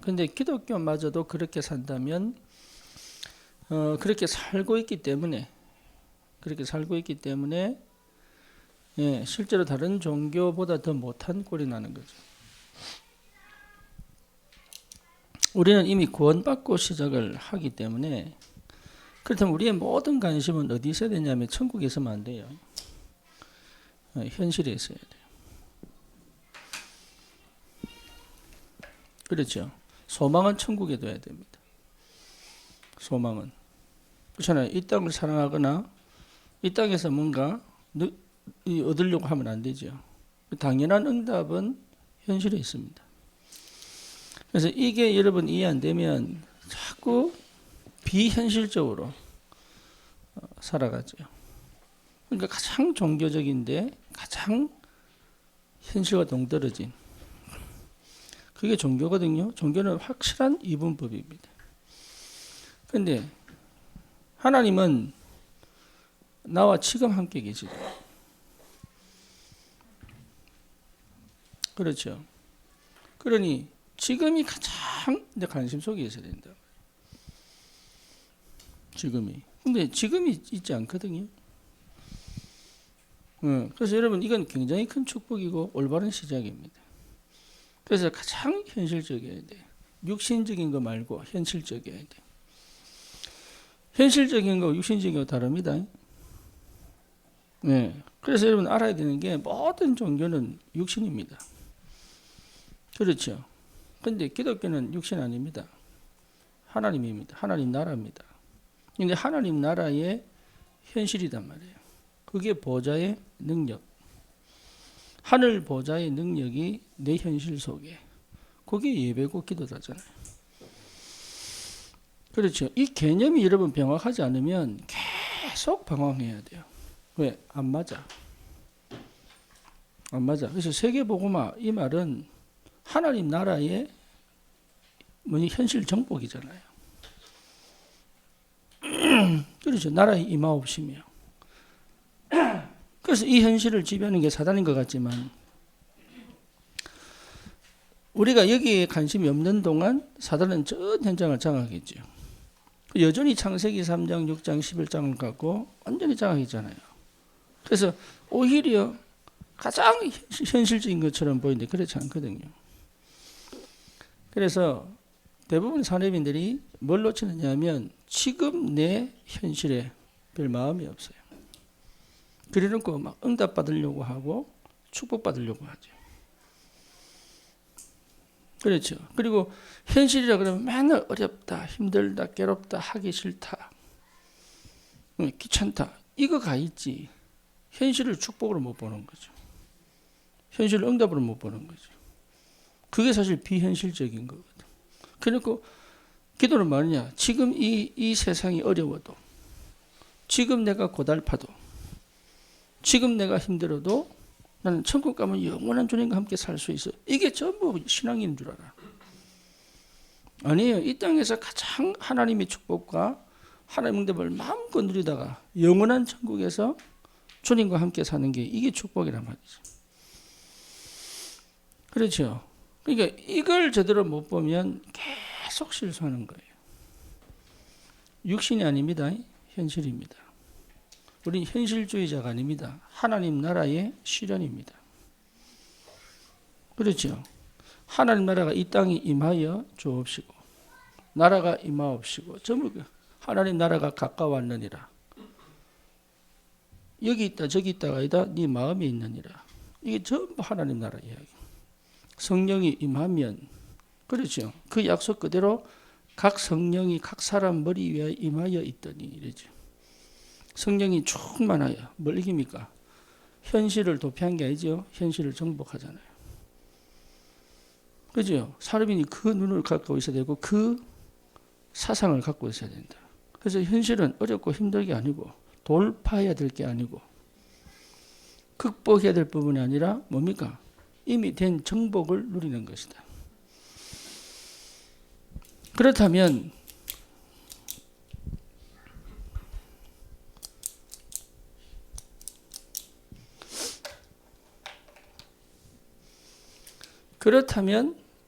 근데 기독교마저도 그렇게 산다면 그렇게 살고 있기 때문에 예, 실제로 다른 종교보다 더 못한 꼴이 나는 거죠. 우리는 이미 구원받고 시작을 하기 때문에 그렇다면 우리의 모든 관심은 어디 있어야 되냐면 천국에 있으면 안 돼요. 현실에 있어야 돼요. 그렇죠. 소망은 천국에 둬야 됩니다. 소망은. 그렇잖아요. 이 땅을 사랑하거나 이 땅에서 뭔가 얻으려고 하면 안 되죠. 당연한 응답은 현실에 있습니다. 그래서 이게 여러분 이해 안 되면 자꾸 비현실적으로 살아가죠. 그러니까 가장 종교적인데 가장 현실과 동떨어진 그게 종교거든요. 종교는 확실한 이분법입니다. 그런데 하나님은 나와 지금 함께 계시죠. 그렇죠. 그러니 지금이 가장 내 관심 속에 있어야 된다. 지금이. 근데 지금이 있지 않거든요. 그래서 여러분 이건 굉장히 큰 축복이고 올바른 시작입니다. 그래서 가장 현실적이어야 돼. 육신적인 거 말고 현실적이어야 돼. 현실적인 거 육신적인 거 다릅니다. 네. 그래서 여러분 알아야 되는 게 모든 종교는 육신입니다. 그렇죠. 근데 기독교는 육신 아닙니다. 하나님입니다. 하나님 나라입니다. 근데 하나님 나라의 현실이단 말이에요. 그게 보좌의 능력. 하늘 보좌의 능력이 내 현실 속에. 그게 예배고 기도자잖아요. 그렇죠. 이 개념이 여러분 명확하지 않으면 계속 방황해야 돼요. 왜? 안 맞아. 안 맞아. 그래서 세계복음화 이 말은 하나님 나라의 현실 정복이잖아요. 그렇죠. 나라의 임하옵시며. 그래서 이 현실을 지배하는 게 사단인 것 같지만 우리가 여기에 관심이 없는 동안 사단은 전 현장을 장악했죠. 여전히 창세기 3장, 6장, 11장을 갖고 완전히 장악했잖아요. 그래서 오히려 가장 현실적인 것처럼 보이는데 그렇지 않거든요. 그래서 대부분 사내민들이 뭘 놓치느냐 하면 지금 내 현실에 별 마음이 없어요. 그래놓고 막 응답받으려고 하고 축복받으려고 하죠. 그렇죠. 그리고 현실이라 그러면 맨날 어렵다, 힘들다, 괴롭다, 하기 싫다, 귀찮다 이거 가 있지. 현실을 축복으로 못 보는 거죠. 현실을 응답으로 못 보는 거죠. 그게 사실 비현실적인 거거든. 그러니까 기도는 뭐냐? 지금 이 세상이 어려워도, 지금 내가 고달파도, 지금 내가 힘들어도 나는 천국 가면 영원한 주님과 함께 살 수 있어. 이게 전부 신앙인 줄 알아. 아니에요. 이 땅에서 가장 하나님의 축복과 하나님의 응답을 마음껏 누리다가 영원한 천국에서 주님과 함께 사는 게 이게 축복이란 말이죠. 그렇죠. 그러니까 이걸 제대로 못 보면 계속 실수하는 거예요. 육신이 아닙니다. 현실입니다. 우린 현실주의자가 아닙니다. 하나님 나라의 실현입니다. 그렇죠. 하나님 나라가 이 땅에 임하여 주옵시고 나라가 임하옵시고 전부 하나님 나라가 가까웠느니라. 여기 있다 저기 있다가 아니다 네 마음에 있느니라. 이게 전부 하나님 나라 이야기. 성령이 임하면 그렇죠. 그 약속 그대로 각 성령이 각 사람 머리 위에 임하여 있더니 이러죠. 성령이 충만하여 뭘 이깁니까? 현실을 도피한 게 아니죠. 현실을 정복하잖아요. 그죠? 사람이 그 눈을 갖고 있어야 되고 그 사상을 갖고 있어야 된다. 그래서 현실은 어렵고 힘들 게 아니고 돌파해야 될 게 아니고 극복해야 될 부분이 아니라 뭡니까? 이미 된 정복을 누리는 것이다. 그렇다면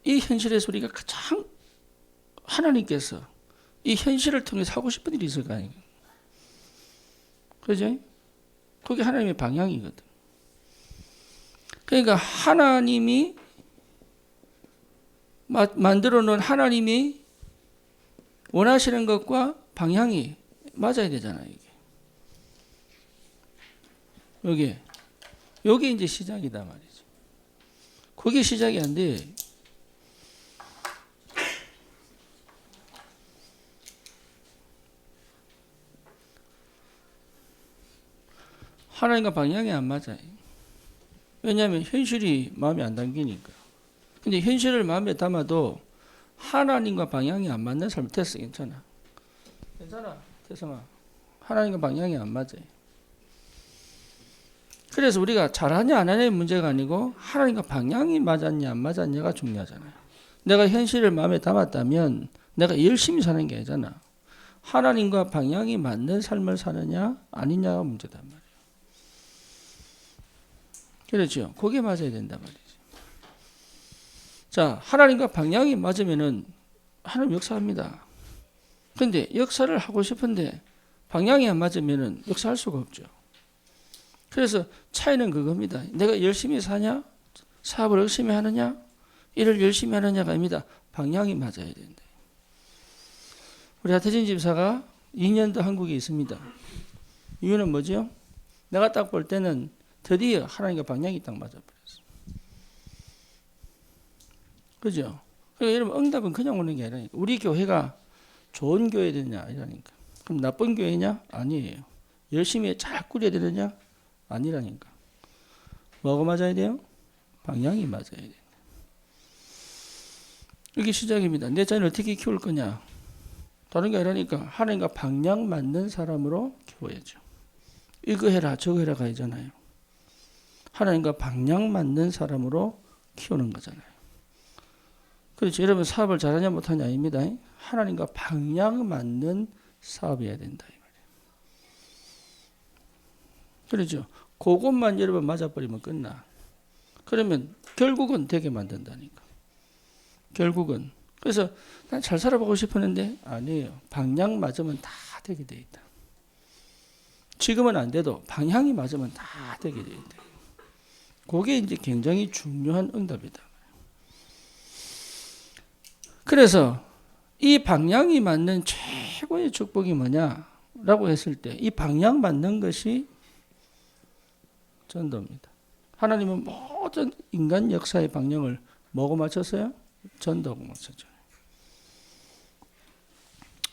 이 현실에서 우리가 가장 하나님께서 이 현실을 통해서 하고 싶은 일이 있을 거 아니에요. 그죠? 그게 하나님의 방향이거든. 그러니까 하나님이 만들어 놓은 하나님이 원하시는 것과 방향이 맞아야 되잖아요. 이게. 여기 이제 시작이다 말이죠. 그게 시작이 안 돼. 하나님과 방향이 안 맞아요. 왜냐하면 현실이 마음에 안 담기니까. 근데 현실을 마음에 담아도 하나님과 방향이 안 맞는 삶을 됐어. 괜찮아. 괜찮아. 태성아. 하나님과 방향이 안 맞아요. 그래서 우리가 잘하냐 안 하냐의 문제가 아니고 하나님과 방향이 맞았냐 안 맞았냐가 중요하잖아요. 내가 현실을 마음에 담았다면 내가 열심히 사는 게 아니잖아. 하나님과 방향이 맞는 삶을 사느냐 아니냐가 문제단 말이에요. 그렇죠. 그게 맞아야 된단 말이죠. 자, 하나님과 방향이 맞으면은 하나님 역사합니다. 근데 역사를 하고 싶은데 방향이 안 맞으면은 역사할 수가 없죠. 그래서 차이는 그겁니다. 내가 열심히 사냐? 사업을 열심히 하느냐? 일을 열심히 하느냐가 아닙니다. 방향이 맞아야 된다. 우리 하태진 집사가 2년 더 한국에 있습니다. 이유는 뭐죠? 내가 딱 볼 때는 드디어 하나님과 방향이 딱 맞아버렸어. 그죠? 그러니까 여러분 응답은 그냥 오는 게 아니라니까. 우리 교회가 좋은 교회 되느냐 아니라니까. 그럼 나쁜 교회냐? 아니에요. 열심히 잘 꾸려야 되느냐? 아니라니까. 뭐가 맞아야 돼요? 방향이 맞아야 돼요. 이게 시작입니다. 내 자녀를 어떻게 키울 거냐? 다른 게 아니라니까. 하나님과 방향 맞는 사람으로 키워야죠. 이거 해라 저거 해라 가잖아요. 하나님과 방향 맞는 사람으로 키우는 거잖아요. 그렇죠. 여러분 사업을 잘하냐 못하냐 아닙니다. 하나님과 방향 맞는 사업이어야 된다. 그렇죠. 그것만 여러분 맞아버리면 끝나. 그러면 결국은 되게 만든다니까. 결국은. 그래서 난 잘 살아보고 싶었는데 아니에요. 방향 맞으면 다 되게 돼 있다. 지금은 안 돼도 방향이 맞으면 다 되게 돼 있다. 그게 이제 굉장히 중요한 응답이다. 그래서 이 방향이 맞는 최고의 축복이 뭐냐라고 했을 때 이 방향 맞는 것이 전도입니다. 하나님은 모든 인간 역사의 방향을 뭐고 맞췄어요? 전도하고 맞췄죠.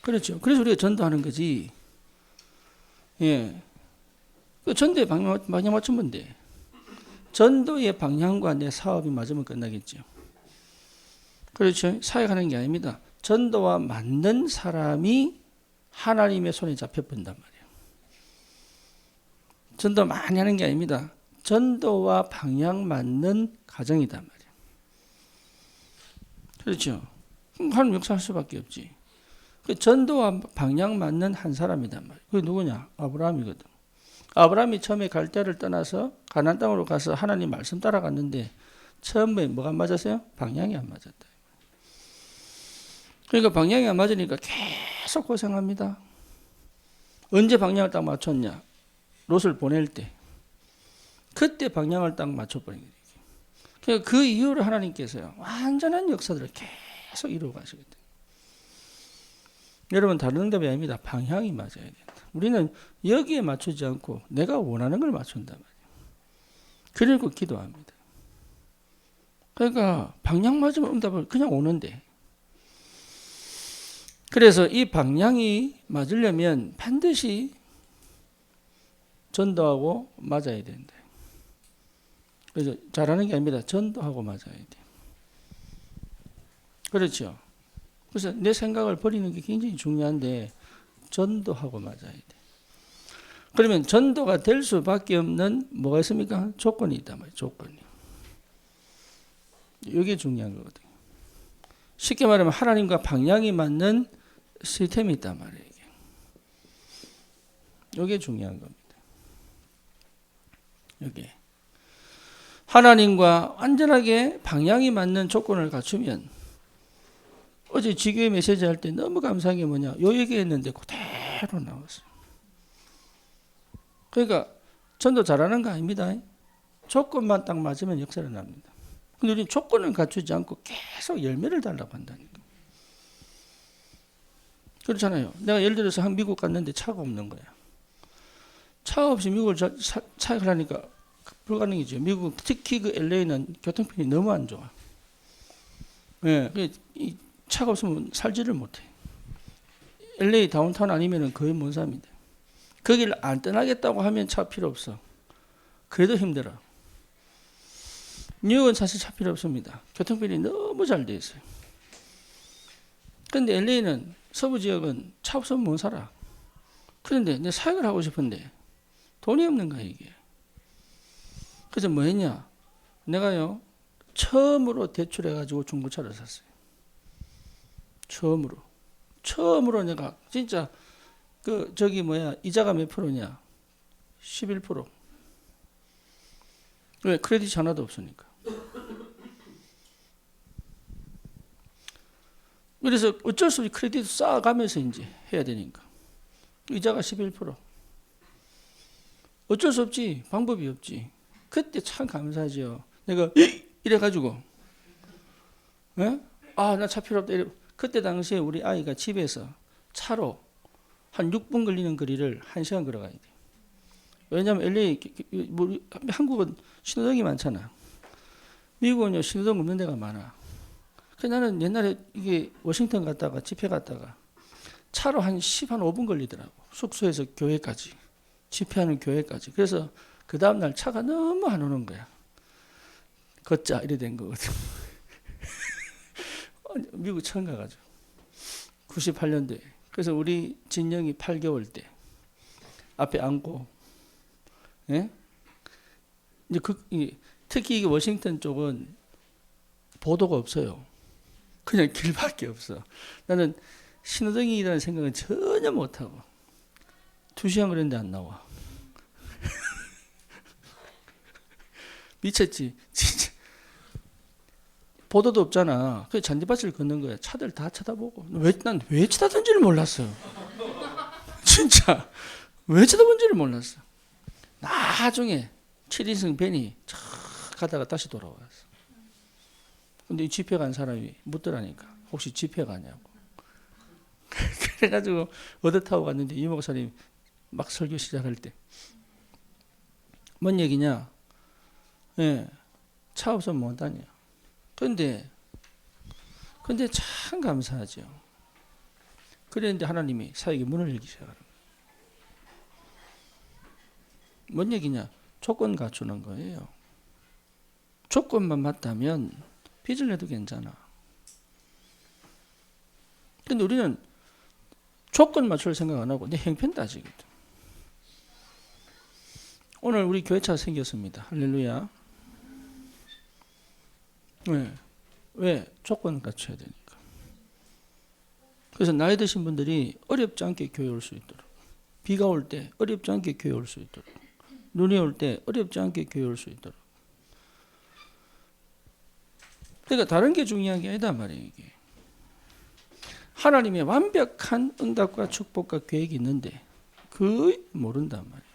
그렇죠. 그래서 우리가 전도하는 거지. 예. 그 전도의 방향 맞추면 돼. 전도의 방향과 내 사업이 맞으면 끝나겠죠. 그렇죠. 사역하는 게 아닙니다. 전도와 맞는 사람이 하나님의 손에 잡혀본단 말이에요. 전도 많이 하는 게 아닙니다. 전도와 방향 맞는 가정이단 말이에요. 그렇죠. 하나님 역사할 수밖에 없지. 그 전도와 방향 맞는 한 사람이단 말이에요. 그게 누구냐? 아브라함이거든. 아브라함이 처음에 갈대아를 떠나서 가나안 땅으로 가서 하나님 말씀 따라갔는데 처음에 뭐가 안 맞았어요? 방향이 안 맞았다. 그러니까 방향이 안 맞으니까 계속 고생합니다. 언제 방향을 딱 맞췄냐? 롯을 보낼 때. 그때 방향을 딱 맞춰버린 거예요. 그러니까 그 이후로 하나님께서요. 완전한 역사들을 계속 이루어 가시거든요. 여러분 다른 응답이 아닙니다. 방향이 맞아야 된다. 우리는 여기에 맞추지 않고 내가 원하는 걸 맞춘단 말이에요. 그리고 기도합니다. 그러니까 방향 맞으면 응답을 그냥 오는데 그래서 이 방향이 맞으려면 반드시 전도하고 맞아야 된다. 그래서 잘하는 게 아닙니다. 전도하고 맞아야 돼. 그렇죠. 그래서 내 생각을 버리는 게 굉장히 중요한데 전도하고 맞아야 돼. 그러면 전도가 될 수밖에 없는 뭐가 있습니까? 조건이 있단 말이에요. 조건이. 이게 중요한 거거든요. 쉽게 말하면 하나님과 방향이 맞는 시스템이 있단 말이에요. 이게 중요한 겁니다. 여기 하나님과 완전하게 방향이 맞는 조건을 갖추면 어제 지교회 메시지 할 때 너무 감사한 게 뭐냐, 요 얘기했는데 그대로 나왔어요. 그러니까 전도 잘하는 거 아닙니다. 조건만 딱 맞으면 역사를 납니다. 근데 우리는 조건을 갖추지 않고 계속 열매를 달라고 한다니까. 그렇잖아요. 내가 예를 들어서 한 미국 갔는데 차가 없는 거야. 차가 없이 미국을 차가라니까 불가능이죠. 미국 특히 그 LA는 교통편이 너무 안 좋아. 예, 이 차가 없으면 살지를 못해. LA 다운타운 아니면은 거의 못 삽니다. 거기를 안 떠나겠다고 하면 차 필요 없어. 그래도 힘들어. 뉴욕은 사실 차 필요 없습니다. 교통편이 너무 잘 돼 있어요. 그런데 LA는 서부 지역은 차 없으면 못 살아. 그런데 내 사역을 하고 싶은데 돈이 없는 거야 이게. 그래서 뭐 했냐? 내가요 처음으로 대출해가지고 중고차를 샀어요. 처음으로 내가 진짜 그 저기 뭐야 이자가 몇 프로냐? 11%. 왜? 크레딧이 하나도 없으니까. 그래서 어쩔 수 없이 크레딧 쌓아가면서 이제 해야 되니까. 이자가 11%. 어쩔 수 없지. 방법이 없지. 그때 참 감사하죠. 내가 이래가지고 나 차 필요 없다. 그때 당시에 우리 아이가 집에서 차로 한 6분 걸리는 거리를 1시간 걸어가야 돼. 왜냐하면 LA, 한국은 신호등이 많잖아. 미국은 신호등 없는 데가 많아. 그래서 나는 옛날에 이게 워싱턴 갔다가 집회 갔다가 차로 한 5분 걸리더라고. 숙소에서 교회까지. 집회하는 교회까지. 그래서 그 다음날 차가 너무 안 오는 거야. 걷자 이래 된 거거든. 미국 처음 가가지고 98년도에. 그래서 우리 진영이 8개월 때 앞에 앉고, 예? 이제 특히 이게 워싱턴 쪽은 보도가 없어요. 그냥 길밖에 없어. 나는 신호등이라는 생각은 전혀 못하고 2시간 그랬는데 안 나와. 미쳤지 진짜. 보도도 없잖아. 그래서 잔디밭을 걷는 거야. 차들 다 쳐다보고. 난 왜 쳐다본지를 몰랐어. 진짜 왜 쳐다본지를 몰랐어. 나중에 7인승 벤이 쫙 가다가 다시 돌아왔어. 근데 이 집회 간 사람이 묻더라니까. 혹시 집회 가냐고. 그래가지고 얻어 타고 갔는데 이 목사님 막 설교 시작할 때 뭔 얘기냐? 예, 차 없으면 못 다녀. 근데 참 감사하죠. 그랬는데 하나님이 사역의 문을 열기 시작하는 거예요. 뭔 얘기냐? 조건 갖추는 거예요. 조건만 맞다면 빚을 내도 괜찮아. 근데 우리는 조건 맞출 생각 안 하고 내 형편 따지거든. 오늘 우리 교회차 생겼습니다. 할렐루야. 왜? 조건 갖춰야 되니까. 그래서 나이 드신 분들이 어렵지 않게 교회 올 수 있도록, 비가 올 때 어렵지 않게 교회 올 수 있도록, 눈이 올 때 어렵지 않게 교회 올 수 있도록. 그러니까 다른 게 중요한 게 아니다 말이에요. 이게 하나님의 완벽한 응답과 축복과 계획이 있는데 거의 모른단 말이에요.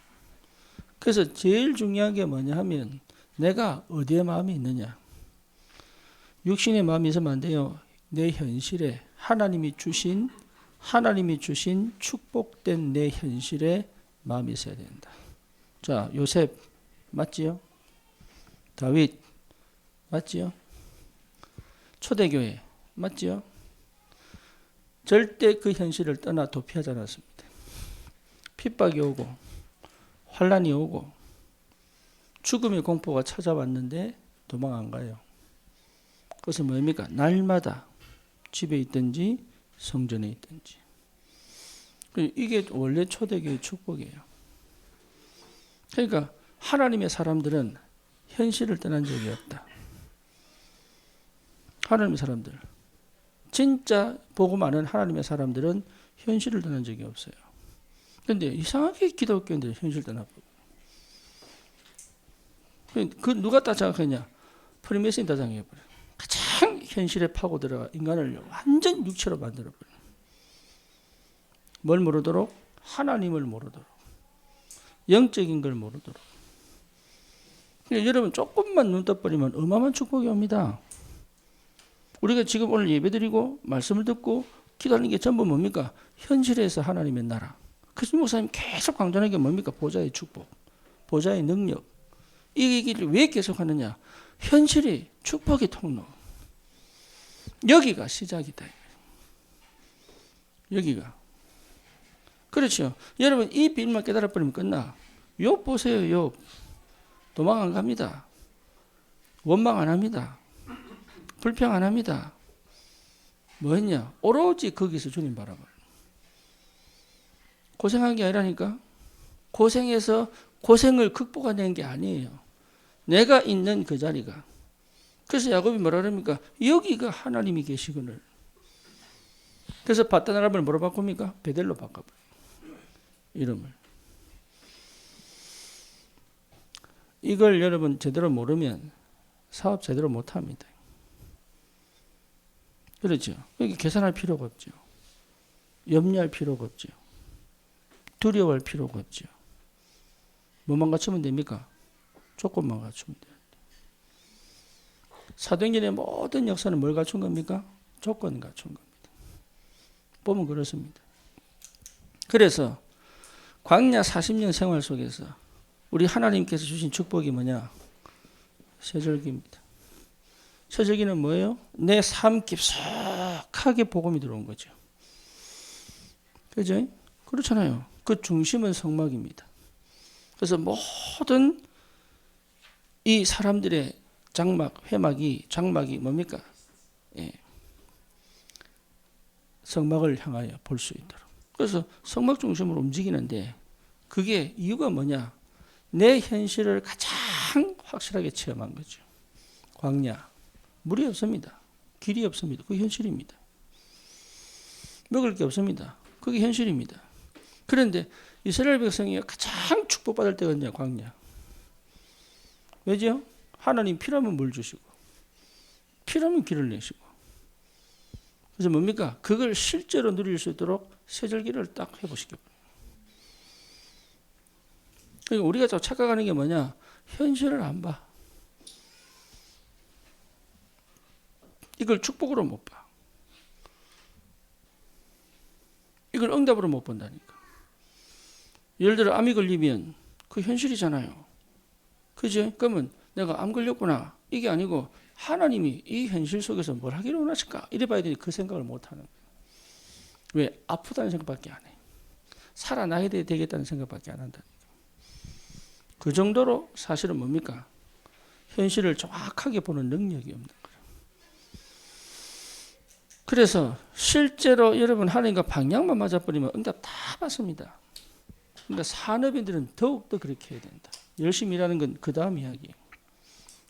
그래서 제일 중요한 게 뭐냐 하면 내가 어디에 마음이 있느냐. 육신의 마음이 있으면 안 돼요. 내 현실에 하나님이 주신 축복된 내 현실에 마음이 있어야 된다. 자, 요셉 맞지요? 다윗 맞지요? 초대교회 맞지요? 절대 그 현실을 떠나 도피하지 않았습니다. 핍박이 오고 환란이 오고 죽음의 공포가 찾아왔는데 도망 안 가요. 그것은 뭡니까? 날마다 집에 있든지 성전에 있든지. 이게 원래 초대교회의 축복이에요. 그러니까 하나님의 사람들은 현실을 떠난 적이 없다. 하나님의 사람들, 진짜 복음 아는 하나님의 사람들은 현실을 떠난 적이 없어요. 그런데 이상하게 기독교인들은 현실 떠나고. 그 누가 따장하냐? 프리메이슨이 따장해버려. 가장 현실에 파고 들어가 인간을 완전 육체로 만들어버려. 뭘 모르도록? 하나님을 모르도록. 영적인 걸 모르도록. 여러분 조금만 눈 떠버리면 어마어마한 축복이 옵니다. 우리가 지금 오늘 예배드리고 말씀을 듣고 기도하는 게 전부 뭡니까? 현실에서 하나님의 나라. 그래서 목사님 계속 강조하는 게 뭡니까? 보좌의 축복, 보좌의 능력. 이 얘기를 왜 계속 하느냐? 현실이 축복의 통로. 여기가 시작이다. 여기가. 그렇죠. 여러분 이 비밀만 깨달아버리면 끝나. 욥 보세요. 욥. 도망 안 갑니다. 원망 안 합니다. 불평 안 합니다. 뭐 했냐? 오로지 거기서 주님 바라봐요. 고생한 게 아니라니까. 고생해서 고생을 극복하는 게 아니에요. 내가 있는 그 자리가. 그래서 야곱이 뭐라 그럽니까? 여기가 하나님이 계시거늘. 그래서 바다나람을 뭐로 바꿉니까? 베델로 바꿔버려요. 이름을. 이걸 여러분 제대로 모르면 사업 제대로 못합니다. 그렇죠. 여기 계산할 필요가 없죠. 염려할 필요가 없죠. 두려워할 필요가 없죠. 뭐만 갖추면 됩니까? 조건만 갖추면 돼요. 사도행전의 모든 역사는 뭘 갖춘 겁니까? 조건 갖춘 겁니다. 보면 그렇습니다. 그래서 광야 40년 생활 속에서 우리 하나님께서 주신 축복이 뭐냐? 세절기입니다. 세절기는 뭐예요? 내 삶 깊숙하게 복음이 들어온 거죠. 그죠? 그렇잖아요. 그 중심은 성막입니다. 그래서 모든 이 사람들의 장막이 뭡니까? 예. 성막을 향하여 볼 수 있도록. 그래서 성막 중심으로 움직이는데 그게 이유가 뭐냐? 내 현실을 가장 확실하게 체험한 거죠. 광야. 물이 없습니다. 길이 없습니다. 그게 현실입니다. 먹을 게 없습니다. 그게 현실입니다. 그런데 이스라엘 백성이 가장 축복받을 때가 언제야? 광야. 왜죠? 하나님 필요하면 물 주시고 필요하면 길을 내시고. 그래서 뭡니까? 그걸 실제로 누릴 수 있도록 세절기를 딱 회복시켜버려요. 그러니까 우리가 또 착각하는 게 뭐냐? 현실을 안 봐. 이걸 축복으로 못 봐. 이걸 응답으로 못 본다니까. 예를 들어 암이 걸리면 그 현실이잖아요. 그죠? 그러면 내가 암 걸렸구나. 이게 아니고 하나님이 이 현실 속에서 뭘 하기를 원하실까? 이래 봐야 되니 그 생각을 못 하는 거예요. 왜? 아프다는 생각밖에 안 해. 살아나야 되겠다는 생각밖에 안 한다. 그 정도로 사실은 뭡니까? 현실을 정확하게 보는 능력이 없는 거예요. 그래서 실제로 여러분 하나님과 방향만 맞아버리면 응답 다 받습니다. 그러니까 산업인들은 더욱더 그렇게 해야 된다. 열심히 일하는 건 그 다음 이야기예요.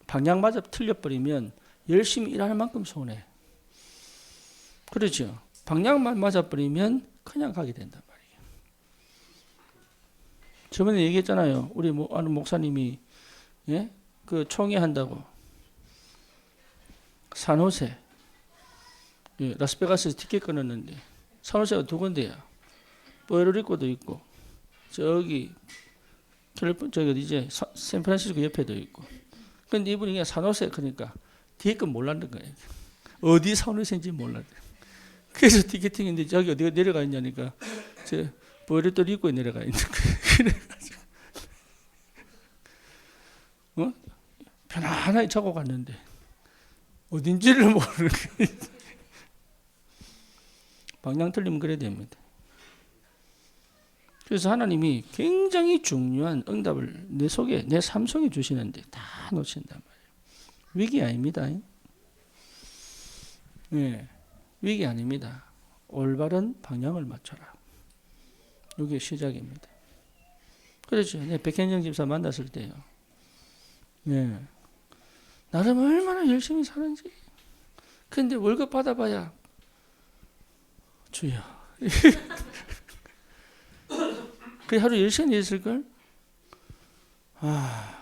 방향 맞아 틀려버리면 열심히 일하는 만큼 손해. 그렇죠. 방향만 맞아버리면 그냥 가게 된단 말이에요. 저번에 얘기했잖아요. 우리 아는 목사님이 그 총회한다고 산호세 라스베가스에서 티켓 끊었는데 산호세가 두 군데야. 푸에르리코도 있고 저기 이제 샌프란시스코 옆에도 있고. 근데 이분이 그냥 산호세 그러니까 뒤에 건 몰랐는 거예요. 어디 산호세인지 몰랐대. 그래서 티켓팅인데 저기 어디가 내려가 있냐니까 저 푸에르토리코에 내려가 있는 거예요. 그래가지고 편안하게 자고 갔는데 어딘지를 모르는 거예요. 방향 틀리면 그래야 됩니다. 그래서 하나님이 굉장히 중요한 응답을 내 속에, 내 삶 속에 주시는데 다 놓친단 말이에요. 위기 아닙니다. 네, 위기 아닙니다. 올바른 방향을 맞춰라. 이게 시작입니다. 그렇죠. 네, 백현정 집사 만났을 때요. 네, 나름 얼마나 열심히 사는지. 근데 월급 받아봐야 주여. 그 하루 10시간 일했을걸?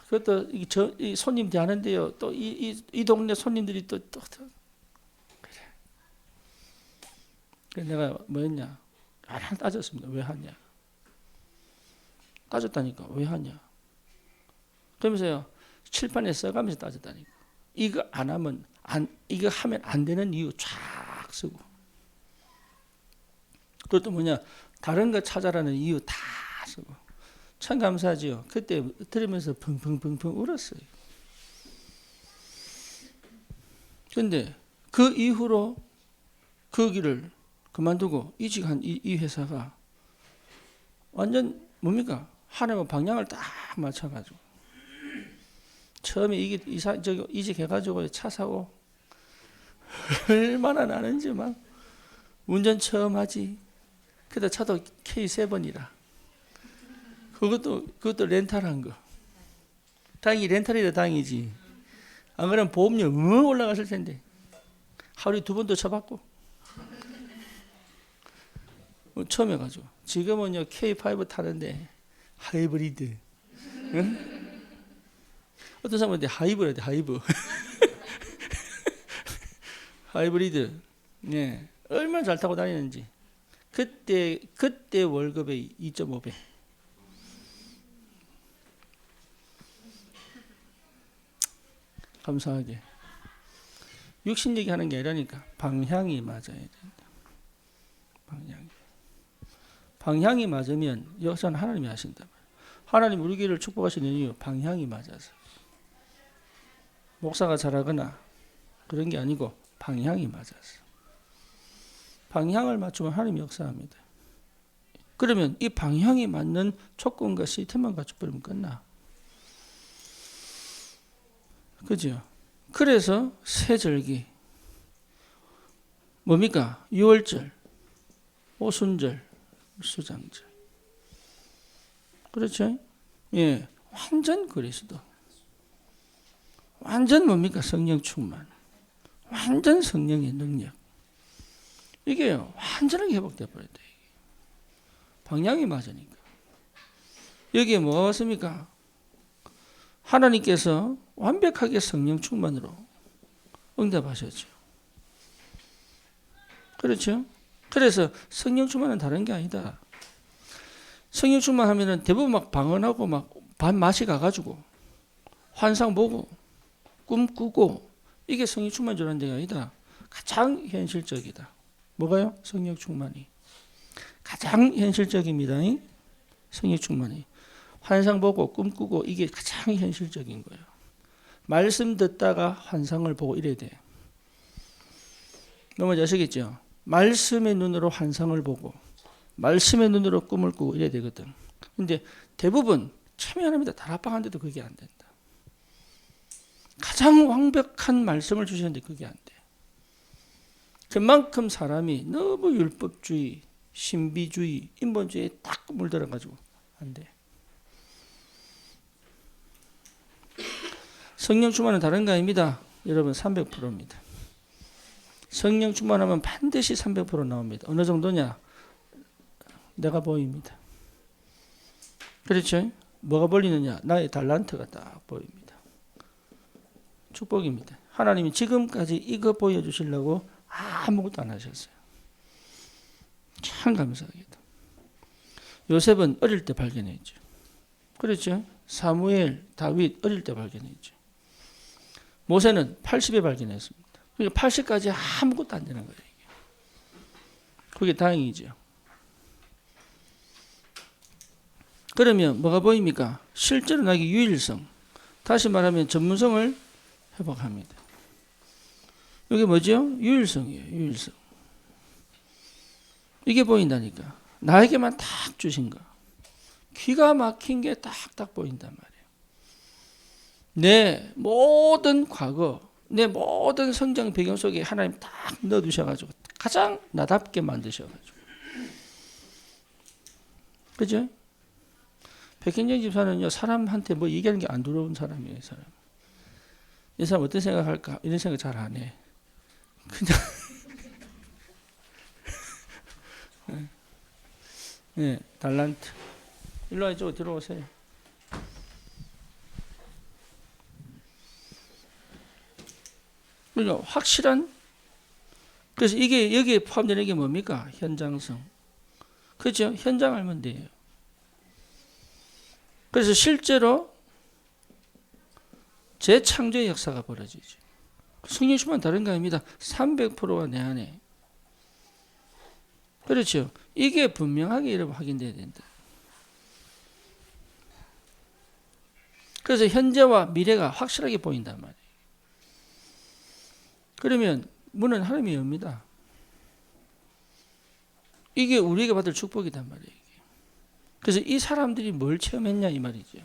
그것도 이 손님 대하는데요. 또 이 동네 손님들이 또 그래. 그래서 내가 뭐였냐? 하나 따졌습니다. 왜 하냐? 따졌다니까. 왜 하냐? 그러면서요. 칠판에 써가면서 따졌다니까. 이거 안 하면 이거 하면 안 되는 이유 쫙 쓰고. 그것도 뭐냐? 다른 거 찾아라는 이유 다 쓰고. 참 감사하지요. 그때 들으면서 펑펑펑펑 울었어요. 근데 그 이후로 그 길을 그만두고 이직한 이 회사가 완전 뭡니까? 하나님의 방향을 딱 맞춰가지고 처음에 이직해가지고 차 사고 얼마나 나는지 막 운전 처음 하지. 그때 차도 K7이라. 그것도 렌탈한 거. 다행히 렌탈이라 다행이지. 안 그러면 보험료 올라갔을 텐데. 하루에 2번도 쳐봤고. 처음 해가지고. 지금은요, K5 타는데, 하이브리드. 응? 어떤 사람한테 하이브라대, 하이브. 하이브리드. 네. 얼마나 잘 타고 다니는지. 그때 월급의 2.5배. 감사하게. 육신 얘기하는 게 아니라니까. 방향이 맞아야 된다. 방향이 맞으면 역사는 하나님이 하신다. 하나님 우리 길을 축복하시는 이유 방향이 맞아서. 목사가 잘하거나 그런 게 아니고 방향이 맞아서. 방향을 맞추면 하나님이 역사합니다. 그러면 이 방향이 맞는 조건과 시스템만 갖춰버리면 끝나. 그죠? 그래서 세절기 뭡니까? 유월절, 오순절, 수장절. 그렇죠? 예, 완전 그리스도. 완전 뭡니까? 성령 충만. 완전 성령의 능력. 이게요, 완전하게 회복돼 버렸다. 방향이 맞으니까. 여기에 무엇입니까? 하나님께서 완벽하게 성령 충만으로 응답하셨죠. 그렇죠? 그래서 성령 충만은 다른 게 아니다. 성령 충만하면은 대부분 막 방언하고 막 반맛이 가가지고 환상 보고 꿈 꾸고 이게 성령 충만 주는 데가 아니다. 가장 현실적이다. 뭐가요? 성령 충만이. 가장 현실적입니다. 성령 충만이. 환상 보고 꿈 꾸고 이게 가장 현실적인 거예요. 말씀 듣다가 환상을 보고 이래야 돼. 너무 아시겠죠? 말씀의 눈으로 환상을 보고 말씀의 눈으로 꿈을 꾸고 이래야 되거든. 근데 대부분 참여합니다. 다락방한데도 그게 안 된다. 가장 완벽한 말씀을 주시는데 그게 안 돼. 그만큼 사람이 너무 율법주의, 신비주의, 인본주의에 딱 물들어가지고 안 돼. 성령 충만은 다른 거 아닙니다. 여러분 300%입니다. 성령 충만하면 반드시 300% 나옵니다. 어느 정도냐? 내가 보입니다. 그렇죠? 뭐가 보이느냐? 나의 달란트가 딱 보입니다. 축복입니다. 하나님이 지금까지 이거 보여주시려고 아무것도 안 하셨어요. 참 감사하게도. 요셉은 어릴 때 발견했죠. 그렇죠? 사무엘, 다윗 어릴 때 발견했죠. 모세는 80에 발견했습니다. 그러니까 80까지 아무것도 안 되는 거예요. 그게 다행이죠. 그러면 뭐가 보입니까? 실제로 나에게 유일성, 다시 말하면 전문성을 회복합니다. 이게 뭐죠? 유일성이에요. 유일성. 이게 보인다니까. 나에게만 딱 주신 거. 기가 막힌 게 딱딱 보인단 말이에요. 내 모든 과거, 내 모든 성장 배경 속에 하나님 딱 넣어두셔가지고 가장 나답게 만드셔가지고. 그죠? 백현정 집사는요, 사람한테 뭐 얘기하는 게 안 두려운 사람이에요, 이 사람. 이 사람 어떤 생각할까? 이런 생각 잘 안 해. 그냥. 네, 달란트. 일로 와, 이쪽으로 들어오세요. 그러니까 확실한, 그래서 이게 여기에 포함되는 게 뭡니까? 현장성. 그죠? 현장 알면 돼요. 그래서 실제로 재창조의 역사가 벌어지죠. 성령심만 다른 거 아닙니다. 300%가 내 안에. 그렇죠. 이게 분명하게 여러분 확인돼야 된다. 그래서 현재와 미래가 확실하게 보인단 말이에요. 그러면 문은 하나님이 엽니다. 이게 우리에게 받을 축복이단 말이에요. 그래서 이 사람들이 뭘 체험했냐 이 말이죠.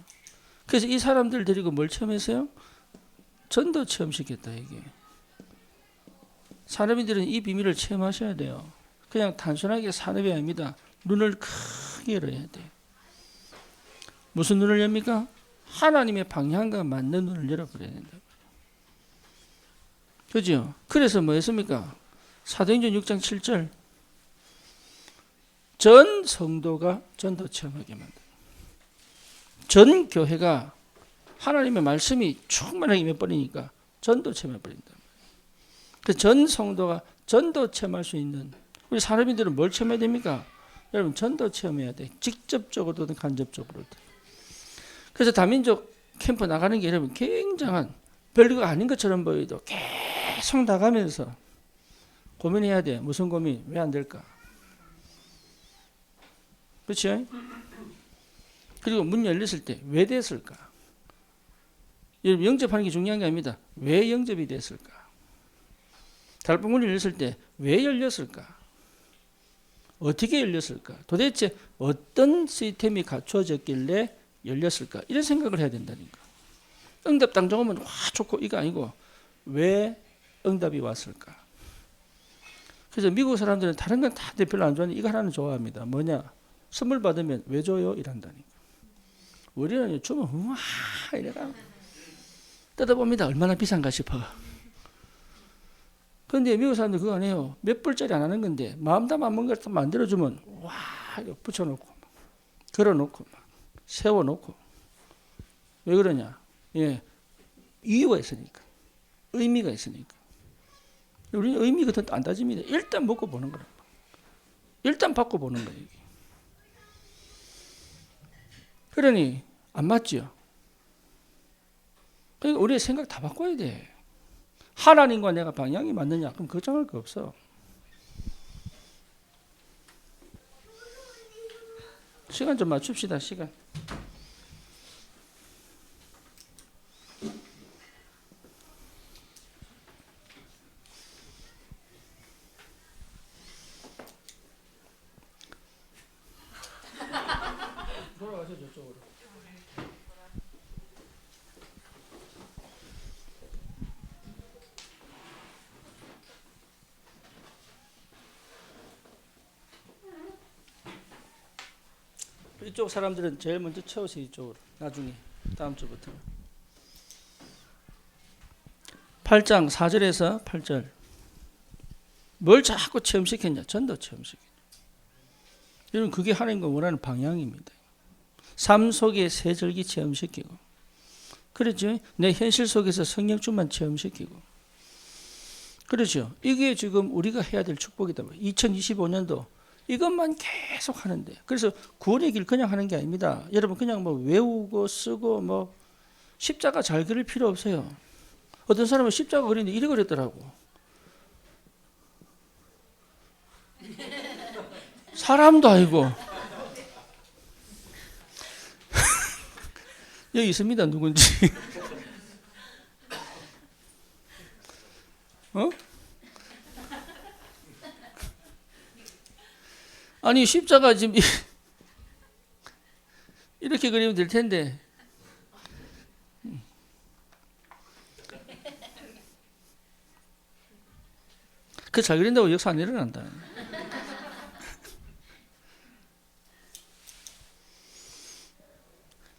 그래서 이 사람들 데리고 뭘 체험했어요? 전도 체험시켰다 이게. 산업인들은 이 비밀을 체험하셔야 돼요. 그냥 단순하게 산업이 아닙니다. 눈을 크게 열어야 돼. 무슨 눈을 엽니까? 하나님의 방향과 맞는 눈을 열어버려야 된다. 그죠? 그래서 뭐 했습니까? 사도행전 6장 7절. 전 성도가 전도 체험하게 만든다. 전 교회가 하나님의 말씀이 충만하게 임해버리니까 전도 체험해버린다. 그래서 전 성도가 전도 체험할 수 있는, 우리 산업인들은 뭘 체험해야 됩니까? 여러분 전도 체험해야 돼. 직접적으로든 간접적으로든. 그래서 다민족 캠프 나가는 게 여러분 굉장한, 별거 아닌 것처럼 보여도 계속 나가면서 고민해야 돼. 무슨 고민? 왜 안 될까? 그렇죠? 그리고 문 열렸을 때 왜 됐을까? 여러분 영접하는 게 중요한 게 아닙니다. 왜 영접이 됐을까? 달방문이 열렸을 때 왜 열렸을까? 어떻게 열렸을까? 도대체 어떤 시스템이 갖춰졌길래 열렸을까? 이런 생각을 해야 된다니까. 응답 당장 오면 와 좋고 이거 아니고 왜 응답이 왔을까? 그래서 미국 사람들은 다른 건 다 별로 안 좋아하는데 이거 하나는 좋아합니다. 뭐냐? 선물 받으면 왜 줘요? 이란다니까. 우리는 주면 우와 이래가 뜯어봅니다. 얼마나 비싼가 싶어. 그런데 미국 사람들 그거 안 해요. 몇 불짜리 안 하는 건데 마음 담아 뭔가 좀 만들어주면 와 이거 붙여놓고 걸어놓고 세워놓고. 왜 그러냐? 예, 이유가 있으니까. 의미가 있으니까. 우리는 의미 같은 거 안 따집니다. 일단 먹고 보는 거라. 일단 받고 보는 거예요. 그러니 안 맞죠? 그러니까 우리의 생각 다 바꿔야 돼. 하나님과 내가 방향이 맞느냐? 그럼 걱정할 거 없어. 시간 좀 맞춥시다. 시간. 돌아가세요 저쪽으로. 이쪽 사람들은 제일 먼저 채우세요. 이쪽으로. 나중에 다음 주부터. 8장 4절에서 8절. 뭘 자꾸 체험시켰냐? 전도 체험시켰냐. 여러분 그게 하나님과 원하는 방향입니다. 삶 속에 새절기 체험시키고, 그렇죠? 내 현실 속에서 성령충만 체험시키고, 그렇죠? 이게 지금 우리가 해야 될 축복이다. 2025년도 이것만 계속 하는데, 그래서 구원의 길 그냥 하는 게 아닙니다. 여러분 그냥 뭐 외우고 쓰고 뭐 십자가 잘 그릴 필요 없어요. 어떤 사람은 십자가 그리는데 이래 그렸더라고. 사람도 아니고. 여기 있습니다. 누군지. 어? 아니 십자가 지금 이렇게 그리면 될 텐데. 그 잘 그린다고 역사 안 일어난다.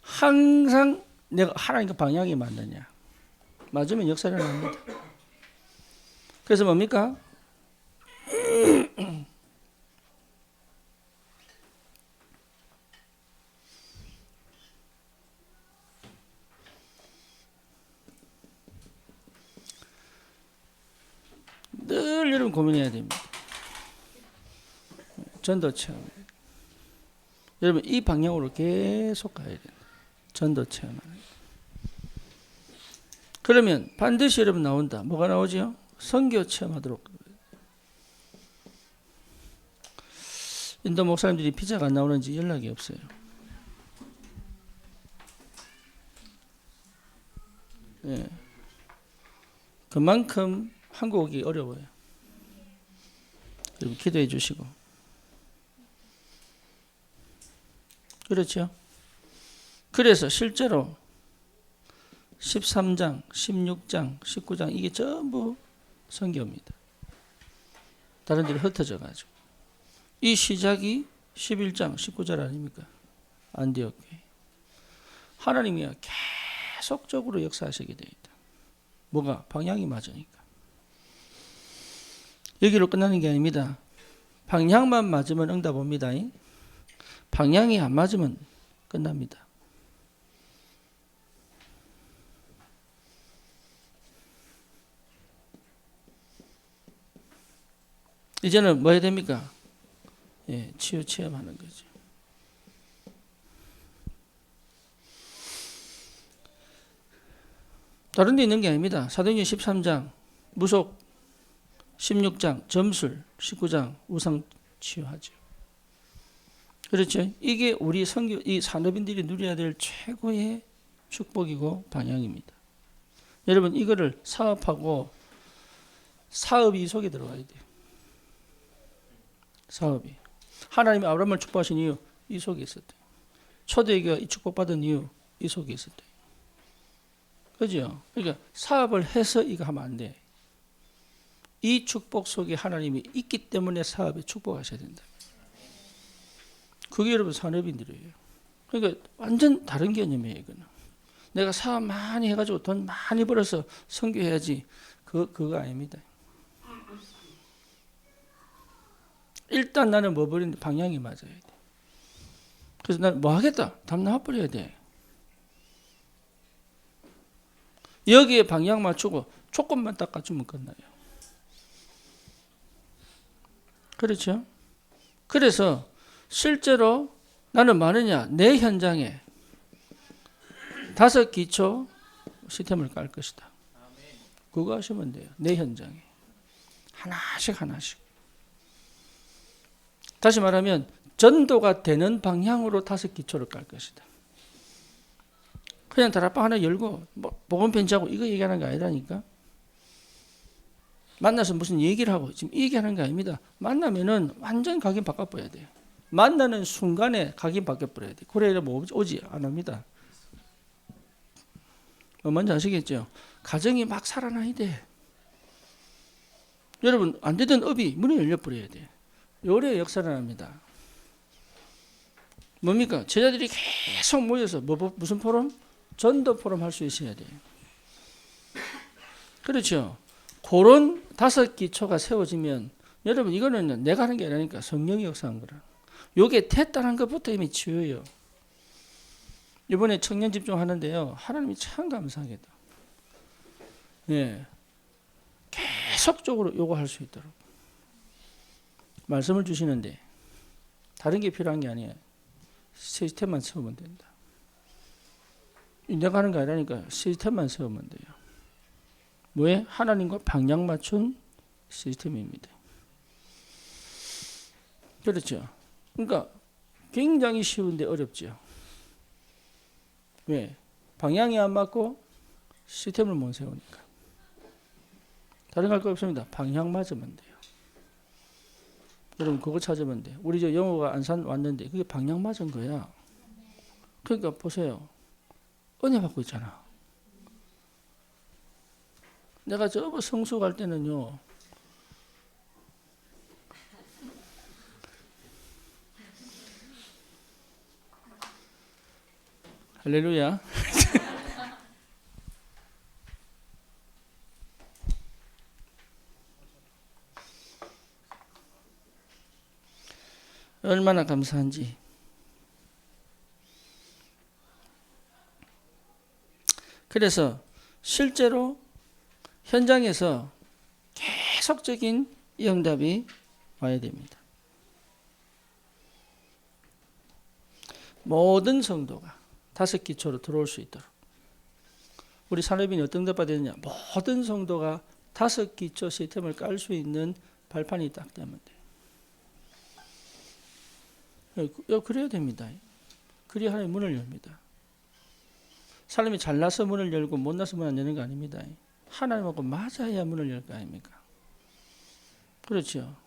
항상 내가 하나님과 방향이 맞느냐. 맞으면 역사를 일어납니다. 그래서 뭡니까? 이건 고민해야 됩니다. 전도 체험. 여러분 이 방향으로 계속 가야 돼요. 전도 체험하는. 그러면 반드시 여러분 나온다. 뭐가 나오죠? 선교 체험하도록. 인도 목사님들이 비자가 안 나오는지 연락이 없어요. 예. 그만큼 한국이 어려워요. 여러분 기도해 주시고. 그렇죠? 그래서 실제로 13장, 16장, 19장 이게 전부 선교입니다. 다른 데로 흩어져 가지고. 이 시작이 11장, 19절 아닙니까? 안디옥 교회. 하나님이 계속적으로 역사하시게 되어 있다. 뭐가? 방향이 맞으니까. 여기로 끝나는 게 아닙니다. 방향만 맞으면 응답 옵니다. 방향이 안 맞으면 끝납니다. 이제는 뭐 해야 됩니까? 예, 치유 체험하는 거죠. 다른 데 있는 게 아닙니다. 사도행전 13장 무속, 16장 점술, 19장 우상 치유하죠. 그렇죠? 이게 우리 선교 이 산업인들이 누려야 될 최고의 축복이고 방향입니다. 여러분 이거를 사업하고 사업이 이 속에 들어가야 돼요. 사업이. 하나님이 아브라함을 축복하신 이유 이 속에 있었대요. 초대교회가 이 축복받은 이유 이 속에 있었대요. 그죠? 그러니까 사업을 해서 이거 하면 안 돼. 이 축복 속에 하나님이 있기 때문에 사업에 축복하셔야 된다. 그게 여러분 산업인들이에요. 그러니까 완전 다른 개념이에요. 이거는. 내가 사업 많이 해가지고 돈 많이 벌어서 선교해야지. 그거 아닙니다. 일단 나는 뭐 버리는데 방향이 맞아야 돼. 그래서 난 뭐 하겠다. 답 나와버려야 돼. 여기에 방향 맞추고 조금만 닦아주면 끝나요. 그렇죠? 그래서 실제로 나는 많으냐? 내 현장에 5 기초 시스템을 깔 것이다. 그거 하시면 돼요. 내 현장에. 하나씩. 다시 말하면 전도가 되는 방향으로 5 기초를 깔 것이다. 그냥 다락방 하나 열고 뭐 복음 편지하고 이거 얘기하는 게 아니라니까. 만나서 무슨 얘기를 하고 지금 이 얘기하는 게 아닙니다. 만나면은 완전 각인 바꿔버려야 돼요. 만나는 순간에 각인 바꿔버려야 돼요. 그래야 뭐 오지 안 합니다. 뭔지 아시겠죠? 가정이 막 살아나야 돼. 여러분 안 되던 업이 문이 열려버려야 돼. 요래 역사를 합니다. 뭡니까? 제자들이 계속 모여서 무슨 포럼? 전도 포럼 할 수 있어야 돼요. 그렇죠? 그런 5 기초가 세워지면 여러분 이거는 내가 하는 게 아니니까 성령이 역사한 거라. 요게 됐다는 것부터 이미 치유예요. 이번에 청년 집중하는데요. 하나님이 참 감사하게도. 예. 계속적으로 요거 할 수 있도록 말씀을 주시는데 다른 게 필요한 게 아니에요. 시스템만 세우면 된다. 내가 하는 게 아니라니까 시스템만 세우면 돼요. 뭐에? 하나님과 방향 맞춘 시스템입니다. 그렇죠? 그러니까 굉장히 쉬운데 어렵죠. 왜? 방향이 안 맞고 시스템을 못 세우니까. 다른 거 할 거 없습니다. 방향 맞으면 돼요. 여러분 그거 찾으면 돼. 우리 저 영어가 안산 왔는데 그게 방향 맞은 거야. 그러니까 보세요. 은혜 받고 있잖아. 내가 저 성수 갈 때는요. 할렐루야. 얼마나 감사한지. 그래서 실제로 현장에서 계속적인 이 응답이 와야 됩니다. 모든 성도가 5기초로 들어올 수 있도록. 우리 산업인이 어떤 응답 받아야 되느냐? 모든 성도가 5기초 시스템을 깔 수 있는 발판이 딱 되면 돼요. 그래야 됩니다. 그래야 하나님 문을 엽니다. 사람이 잘나서 문을 열고 못나서 문 안 여는 거 아닙니다. 하나님하고 맞아야 문을 열 거 아닙니까? 그렇죠.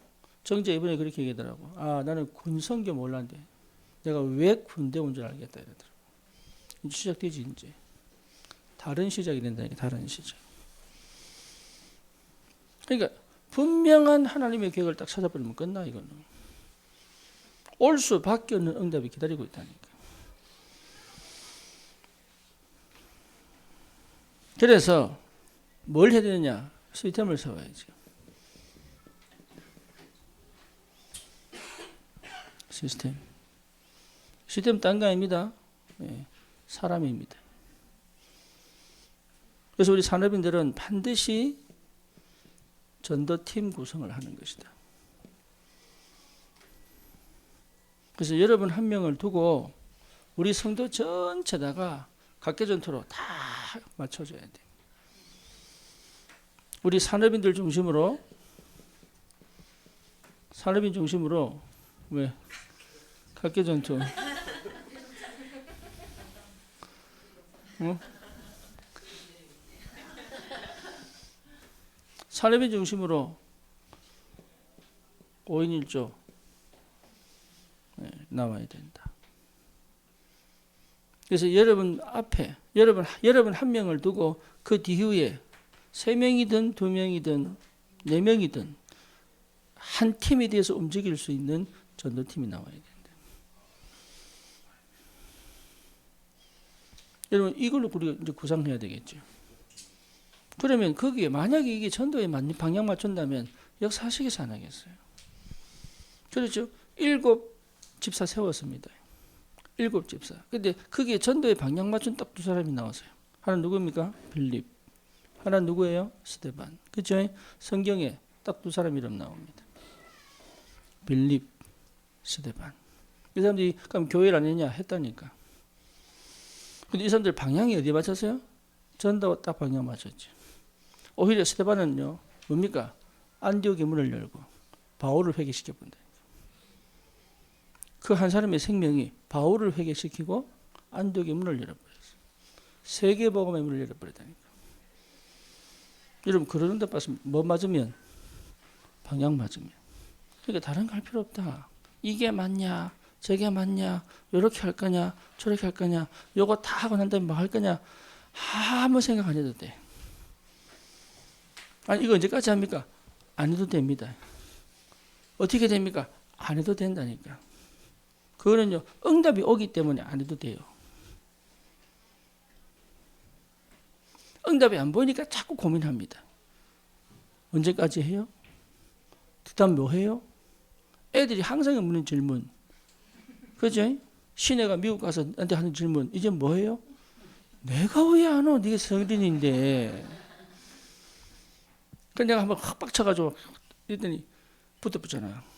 정재 이번에 그렇게 얘기하더라고. 나는 군성교 몰랐는데 내가 왜 군대 온 줄 알겠다 이러더라고. 이제 시작되지 이제. 다른 시작이 된다니까. 다른 시작. 그러니까 분명한 하나님의 계획을 딱 찾아버리면 끝나 이거는. 올 수밖에 없는 응답이 기다리고 있다니까. 그래서 뭘 해야 되느냐? 시스템을 세워야지. 시스템 딴 거 아닙니다. 사람입니다. 그래서 우리 산업인들은 반드시 전도팀 구성을 하는 것이다. 그래서 여러분 한 명을 두고 우리 성도 전체다가 각계전투로 다 맞춰줘야 돼. 우리 산업인 중심으로 왜 각계전투 산업인 중심으로 5인 1조 나와야 된다. 그래서 여러분 앞에 여러분 한 명을 두고 그 뒤후에 3명이든 2명이든 4명이든 한 팀에 대해서 움직일 수 있는 전도팀이 나와야 된다. 여러분 이걸로 우리가 이제 구상해야 되겠죠. 그러면 거기에 만약에 이게 전도에 맞는 방향 맞춘다면 역사하시겠어 안 하겠어요? 그렇죠. 7집사 세웠습니다. 7집사. 근데 거기에 전도에 방향 맞춘 딱 2사람이 나왔어요. 하나 누구입니까? 빌립. 하나 누구예요? 스데반. 그렇죠? 성경에 딱 2사람 이름 나옵니다. 빌립, 스데반. 이 사람들이 그럼 교회를 안 했냐? 했다니까. 근데 이 사람들 방향이 어디에 맞췄어요? 전도 딱 방향 맞췄지. 오히려 스데반은요, 뭡니까? 안디옥의 문을 열고 바울을 회개시켜 본다. 그 한 사람의 생명이 바울을 회개시키고 안디옥의 문을 열어버렸어요. 세계복음의 문을 열어버렸다니까. 여러분 그런 데 봤으면 뭐 맞으면? 방향 맞으면. 그러니까 다른 거 할 필요 없다. 이게 맞냐? 저게 맞냐? 이렇게 할 거냐? 저렇게 할 거냐? 요거 다 하고 난 다음에 뭐 할 거냐? 아무 생각 안 해도 돼. 아니 이거 언제까지 합니까? 안 해도 됩니다. 어떻게 됩니까? 안 해도 된다니까. 그거는요 응답이 오기 때문에 안 해도 돼요. 응답이 안 보이니까 자꾸 고민합니다. 언제까지 해요? 그 다음 뭐 해요? 애들이 항상 묻는 질문. 그죠? 시내가 미국 가서 나한테 하는 질문. 이제 뭐 해요? 내가 왜 안 와? 네가 성인인데. 그래서 내가 한번 확 빡쳐가지고 이랬더니 붙어붙잖아요.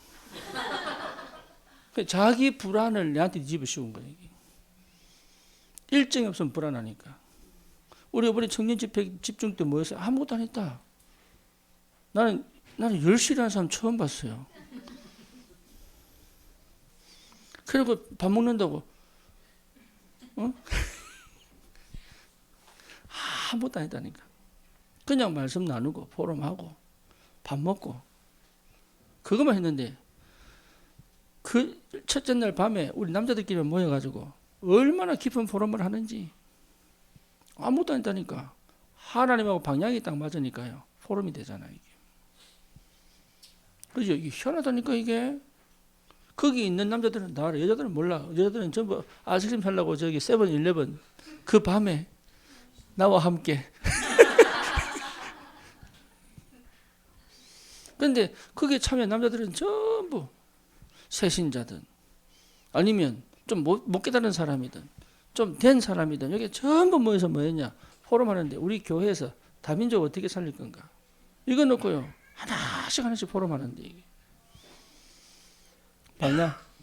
자기 불안을 내한테 집어씌운 거예요. 일정이 없으면 불안하니까. 우리 이번에 청년 집중 때 뭐였어요? 아무것도 안 했다. 나는 10시에 일하는 사람 처음 봤어요. 그리고 밥 먹는다고 아무것도 안 했다니까. 그냥 말씀 나누고 포럼하고 밥 먹고 그것만 했는데 그 첫째 날 밤에 우리 남자들끼리 모여가지고 얼마나 깊은 포럼을 하는지 아무것도 안 했다니까. 하나님하고 방향이 딱 맞으니까요. 포럼이 되잖아요. 이게. 그죠? 이게 희한하다니까 이게. 거기 있는 남자들은 다 알아. 여자들은 몰라. 여자들은 전부 아이스크림 살라고 저기 세븐일레븐 그 밤에 나와 함께. 근데 거기에 참여한 남자들은 전부 새신자든 아니면 좀 못 깨달은 사람이든 좀 된 사람이든 여기 전부 모여서 뭐 했냐? 포럼하는데 우리 교회에서 다민족 어떻게 살릴 건가? 이거 놓고요. 하나씩 하나씩 포럼하는데 이게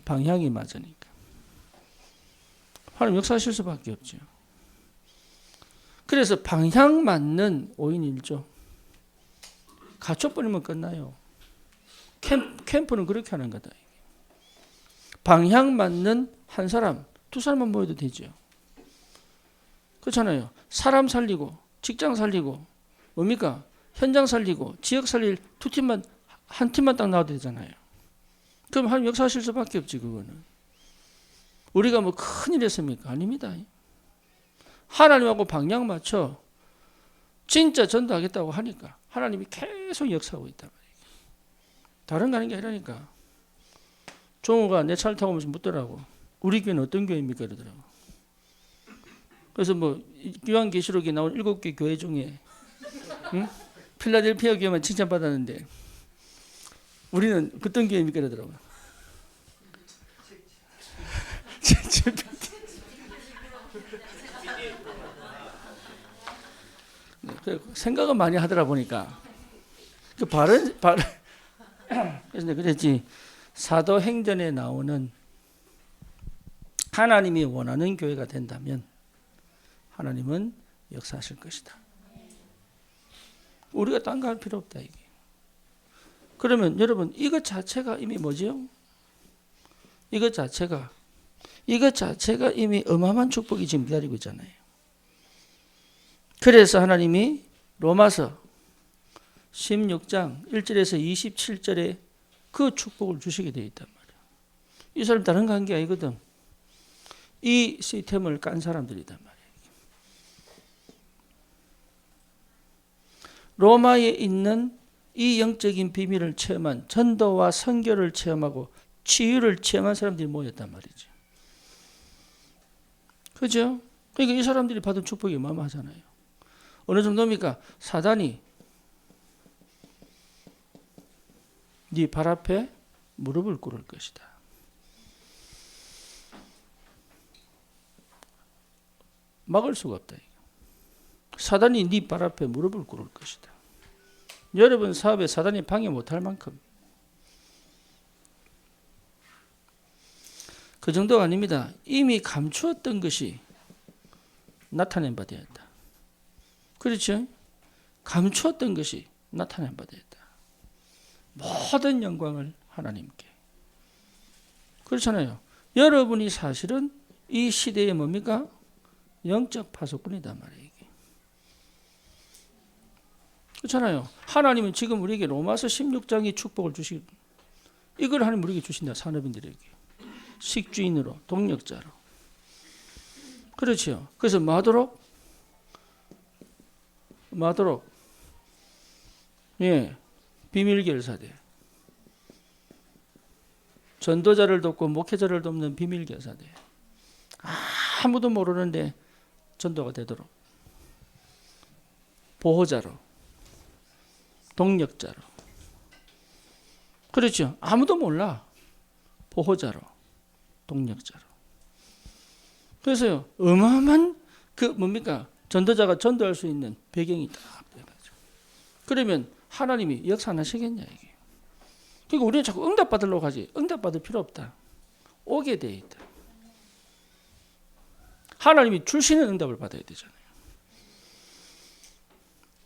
방향이 맞으니까 하나님 역사하실 수밖에 없죠. 그래서 방향 맞는 5인 1조 갖춰버리면 끝나요. 캠프는 그렇게 하는 거다. 방향 맞는 한 사람, 두 사람만 모여도 되죠. 그렇잖아요. 사람 살리고 직장 살리고 뭡니까? 현장 살리고 지역 살릴 두 팀만 한 팀만 딱 나와도 되잖아요. 그럼 하나님 역사하실 수밖에 없지. 그거는 우리가 뭐 큰일 했습니까? 아닙니다. 하나님하고 방향 맞춰 진짜 전도하겠다고 하니까 하나님이 계속 역사하고 있단 말이에요. 다른 거 하는 게 아니라니까. 종호가 내 차를 타고 오면서 묻더라고. 우리 교회는 어떤 교회입니까? 그러더라고. 그래서 뭐 요한계시록에 나온 7개 교회 중에 응? 필라델피아 교회만 칭찬받았는데 우리는 어떤 교회입니까? 그러더라고. 생각은 많이 하더라 보니까 그 바른 그래서 내가 그랬지. 사도행전에 나오는 하나님이 원하는 교회가 된다면 하나님은 역사하실 것이다. 우리가 딴 거 할 필요 없다 이게. 그러면 여러분 이것 자체가 이미 뭐지요? 이것 자체가 이미 어마어마한 축복이 지금 기다리고 있잖아요. 그래서 하나님이 로마서 16장 1절에서 27절에 그 축복을 주시게 되어 있단 말이에요. 이 사람 다른 거 한 게 아니거든. 이 시스템을 깐 사람들이단 말이에요. 로마에 있는 이 영적인 비밀을 체험한 전도와 선교를 체험하고 치유를 체험한 사람들이 모였단 말이죠. 그죠? 그러니까 이 사람들이 받은 축복이 어마어마하잖아요. 어느 정도입니까? 사단이 네 발 앞에 무릎을 꿇을 것이다. 막을 수가 없다. 사단이 네 발 앞에 무릎을 꿇을 것이다. 여러분 사업에 사단이 방해 못할 만큼 그 정도가 아닙니다. 이미 감추었던 것이 나타낸 바 되었다. 그렇죠? 감추었던 것이 나타낸 바 되었다. 모든 영광을 하나님께. 그렇잖아요. 여러분이 사실은 이 시대에 뭡니까? 영적 파수꾼이단 말이에요. 그렇잖아요. 하나님은 지금 우리에게 로마서 16장의 축복을 이걸 하나님 우리에게 주신다. 산업인들에게. 식주인으로, 동력자로. 그렇죠. 그래서 마도록 예, 비밀결사대. 전도자를 돕고 목회자를 돕는 비밀결사대. 아무도 모르는데 전도가 되도록. 보호자로. 동력자로. 그렇죠. 아무도 몰라. 보호자로. 동력자로. 그래서요, 어마어마한 뭡니까? 전도자가 전도할 수 있는 배경이 딱 돼가지고. 그러면 하나님이 역사 안 하시겠냐, 이게. 그러니까 우리는 자꾸 응답받으려고 하지. 응답받을 필요 없다. 오게 돼 있다. 하나님이 주시는 응답을 받아야 되잖아요.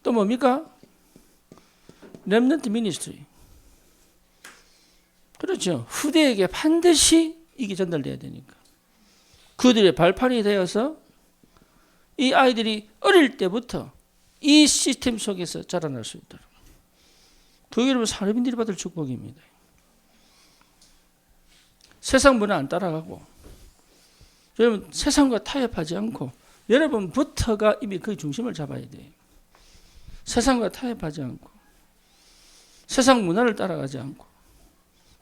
또 뭡니까? 렘넌트 미니스트리. 그렇죠. 후대에게 반드시 이게 전달돼야 되니까. 그들의 발판이 되어서 이 아이들이 어릴 때부터 이 시스템 속에서 자라날 수 있도록. 그게 여러분 산업인들이 받을 축복입니다. 세상 문화 안 따라가고 여러분 세상과 타협하지 않고 여러분부터가 이미 그 중심을 잡아야 돼요. 세상과 타협하지 않고 세상 문화를 따라가지 않고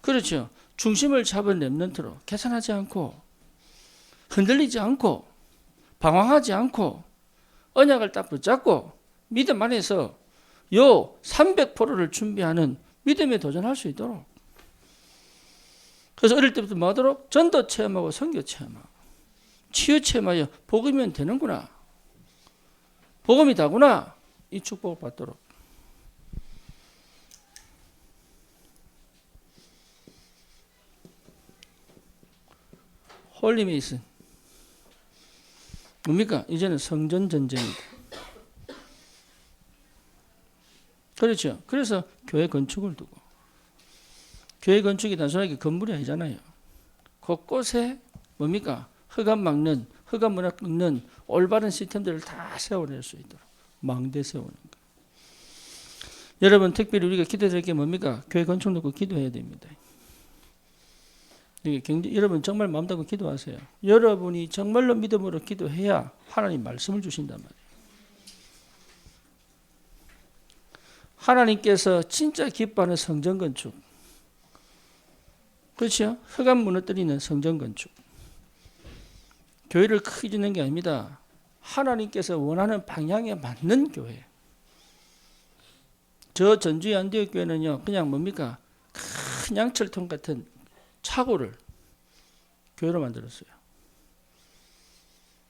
그렇죠. 중심을 잡은 렘넌트로 계산하지 않고 흔들리지 않고 방황하지 않고 언약을 딱 붙잡고 믿음 안에서 요 300%를 준비하는 믿음에 도전할 수 있도록. 그래서 어릴 때부터 뭐 하도록? 전도 체험하고 선교 체험하고 치유 체험하여 복음이면 되는구나. 복음이 다구나. 이 축복을 받도록. 홀리메이슨. 뭡니까? 이제는 성전 전쟁이다. 그렇죠. 그래서 교회 건축을 두고, 교회 건축이 단순하게 건물이 아니잖아요. 곳곳에 뭡니까? 흑암 막는, 흑암 문화 끊는 올바른 시스템들을 다 세워낼 수 있도록 망대 세우는 거. 여러분, 특별히 우리가 기도할 게 뭡니까? 교회 건축 놓고 기도해야 됩니다. 여러분 정말 마음 닫고 기도하세요. 여러분이 정말로 믿음으로 기도해야 하나님 말씀을 주신단 말이에요. 하나님께서 진짜 기뻐하는 성전 건축, 그렇죠? 흑암 무너뜨리는 성전 건축. 교회를 크게 짓는 게 아닙니다. 하나님께서 원하는 방향에 맞는 교회. 저 전주의 안디옥 교회는요, 그냥 뭡니까? 큰 양철통 같은 차고를 교회로 만들었어요.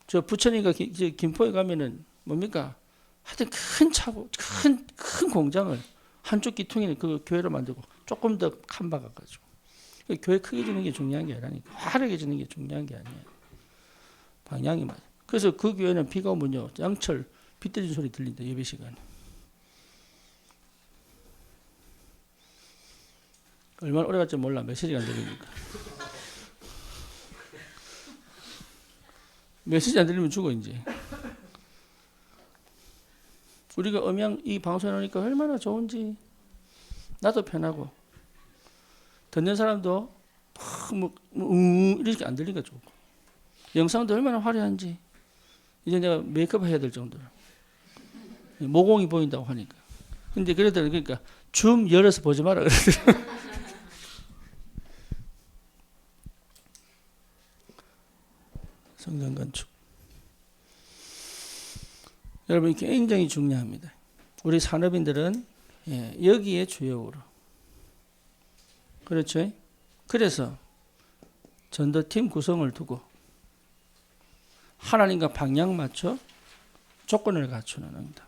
저 부천인가 김포에 가면은 뭡니까? 하여튼 큰 차고, 큰 공장을 한쪽 기퉁이는 그 교회로 만들고 조금 더 칸 박아가지고. 교회 크게 짓는 게 중요한 게 아니라니까. 화려하게 짓는 게 중요한 게 아니에요. 방향이 맞아요. 그래서 그 교회는 비가 오면요, 양철 빗 떨어진 소리 들린다, 예배 시간에. 얼마나 오래 갈지 몰라. 메시지가 안 들리니까. 메시지 안 들리면 죽어, 이제. 우리가 음향 이 방송에 나오니까 얼마나 좋은지. 나도 편하고. 듣는 사람도 이렇게 안 들리니까 좋고. 영상도 얼마나 화려한지. 이제 내가 메이크업 해야 될 정도로. 모공이 보인다고 하니까. 근데 그러더라고요. 그러니까 줌 열어서 보지 마라 그러더라고요. 성전 건축. 여러분 굉장히 중요합니다. 우리 산업인들은 여기에 주역으로. 그렇죠? 그래서 전도팀 구성을 두고 하나님과 방향 맞춰 조건을 갖추는 응답.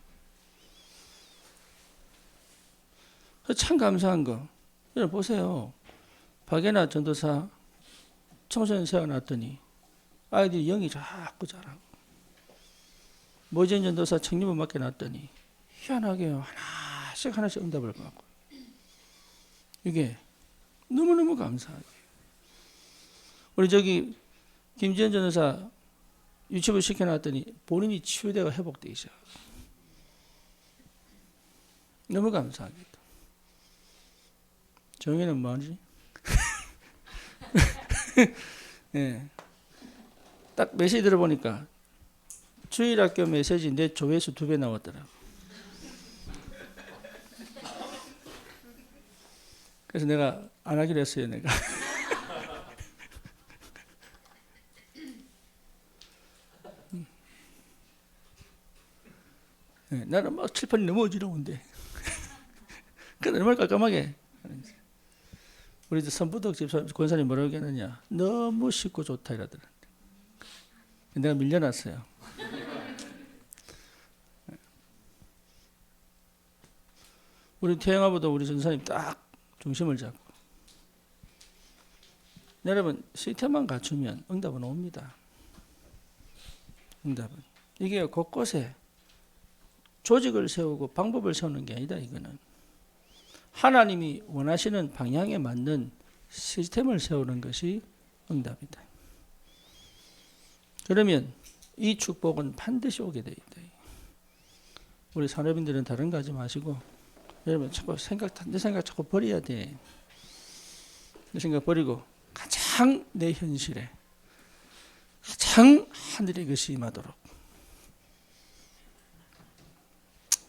참 감사한 거. 여러분 보세요. 박예나 전도사 청소년 세워놨더니 아이들이 영이 자꾸 자라고. 모진 전도사 청년부 맡겨놨더니 희한하게 하나씩 응답을 받고. 이게 너무너무 감사하게. 우리 저기 김지현 전도사 유치부 시켜놨더니 본인이 치유되고 회복되기 시작하고. 너무 감사합니다. 정의는 뭐지? 예. 딱 메시지 들어보니까 주일학교 메시지 내 조회수 2배 나왔더라. 그래서 내가 안 하기로 했어요, 내가. 네, 나는 막 칠판이 너무 어지러운데. 그래, 얼마나 깜깜하게. 우리 선부덕 집사 권사님 뭐라고 했느냐. 너무 쉽고 좋다 이러더라. 내가 밀려났어요. 우리 태영아보다 우리 전사님 딱 중심을 잡고. 여러분 시스템만 갖추면 응답은 옵니다. 응답은. 이게 곳곳에 조직을 세우고 방법을 세우는 게 아니다. 이거는 하나님이 원하시는 방향에 맞는 시스템을 세우는 것이 응답이다. 그러면 이 축복은 반드시 오게 돼 있다. 우리 산업인들은 다른 거 하지 마시고 여러분 자꾸 내 생각 자꾸 버려야 돼. 내 생각 버리고 가장 내 현실에 가장 하늘의 것이 임하도록.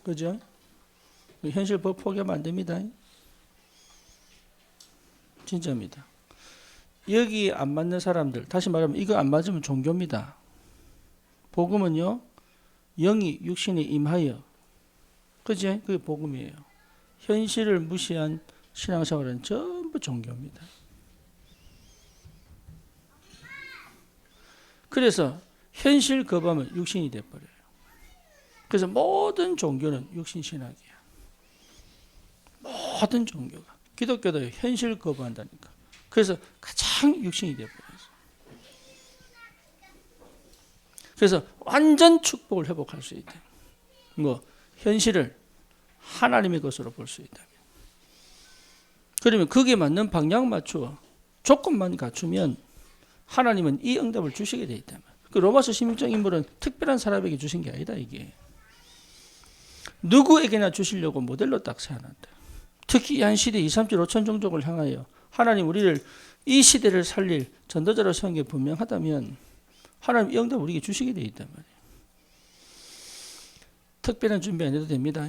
그죠? 현실 포기하면 안 됩니다. 진짜입니다. 여기 안 맞는 사람들, 다시 말하면 이거 안 맞으면 종교입니다. 복음은요, 영이 육신에 임하여, 그죠? 그게 복음이에요. 현실을 무시한 신앙생활은 전부 종교입니다. 그래서 현실 거부하면 육신이 돼버려요. 그래서 모든 종교는 육신신학이야. 모든 종교가. 기독교도 현실 거부한다니까. 그래서 가장 육신이 돼버렸어. 그래서 완전 축복을 회복할 수 있다. 뭐 현실을 하나님의 것으로 볼 수 있다. 그러면 거기에 맞는 방향 맞추어 조건만 갖추면 하나님은 이 응답을 주시게 돼 있다. 그 로마서 16장 인물은 특별한 사람에게 주신 게 아니다. 이게 누구에게나 주시려고 모델로 딱 세워놨다. 특히 한 시대 2, 3, 7, 5천 종족을 향하여 하나님 우리를 이 시대를 살릴 전도자로 세운 게 분명하다면 하나님 이 응답을 우리에게 주시게 돼 있단 말이에요. 특별한 준비 안 해도 됩니다.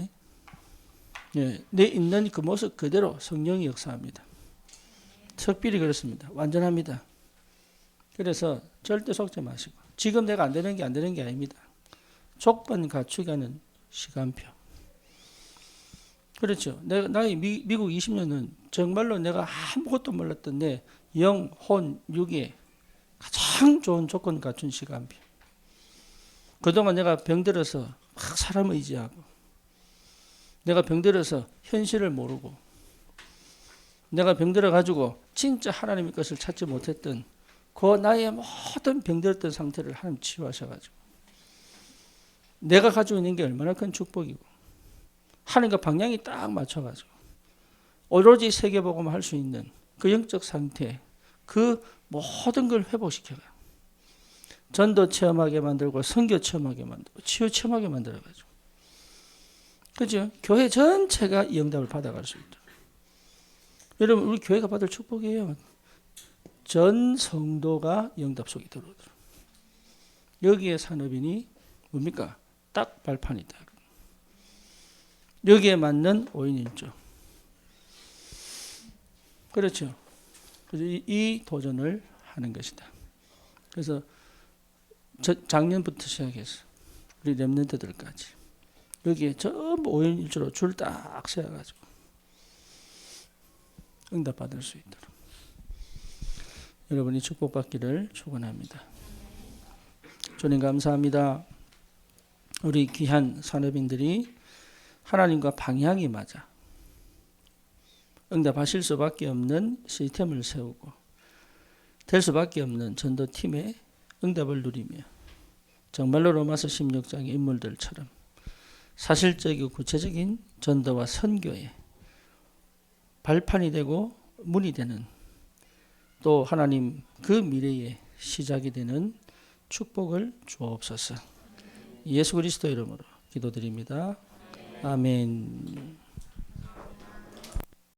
예, 내 있는 그 모습 그대로 성령이 역사합니다. 특별히 그렇습니다. 완전합니다. 그래서 절대 속지 마시고 지금 내가 안 되는 게 아닙니다. 조건 갖추기는 시간표. 그렇죠. 나의 미국 20년은 정말로 내가 아무것도 몰랐던 내 영, 혼, 육에 가장 좋은 조건 갖춘 시간표. 그동안 내가 병들어서 막 사람 의지하고 내가 병들어서 현실을 모르고 내가 병들어 가지고 진짜 하나님의 것을 찾지 못했던 그 나의 모든 병들었던 상태를 하나님 치유하셔가지고 내가 가지고 있는 게 얼마나 큰 축복이고 하나님과 방향이 딱 맞춰가지고 오로지 세계복음을 할 수 있는 그 영적 상태 그 모든 걸 회복시켜가요. 전도 체험하게 만들고 선교 체험하게 만들고 치유 체험하게 만들어가지고 그죠? 교회 전체가 이 응답을 받아갈 수 있도록. 여러분 우리 교회가 받을 축복이에요. 전 성도가 응답 속에 들어오도록. 여기에 산업인이 뭡니까? 딱 발판이다. 여기에 맞는 5인 1조. 그렇죠. 그래서 이 도전을 하는 것이다. 그래서 작년부터 시작해서 우리 렘넌트들까지 여기에 전부 5인 1조로 줄 딱 세워가지고 응답 받을 수 있도록 여러분이 축복받기를 축원합니다. 주님 감사합니다. 우리 귀한 산업인들이 하나님과 방향이 맞아 응답하실 수밖에 없는 시스템을 세우고 될 수밖에 없는 전도팀의 응답을 누리며 정말로 로마서 16장의 인물들처럼 사실적이고 구체적인 전도와 선교의 발판이 되고 문이 되는 또 하나님 그 미래의 시작이 되는 축복을 주옵소서. 예수 그리스도 이름으로 기도드립니다. 아멘.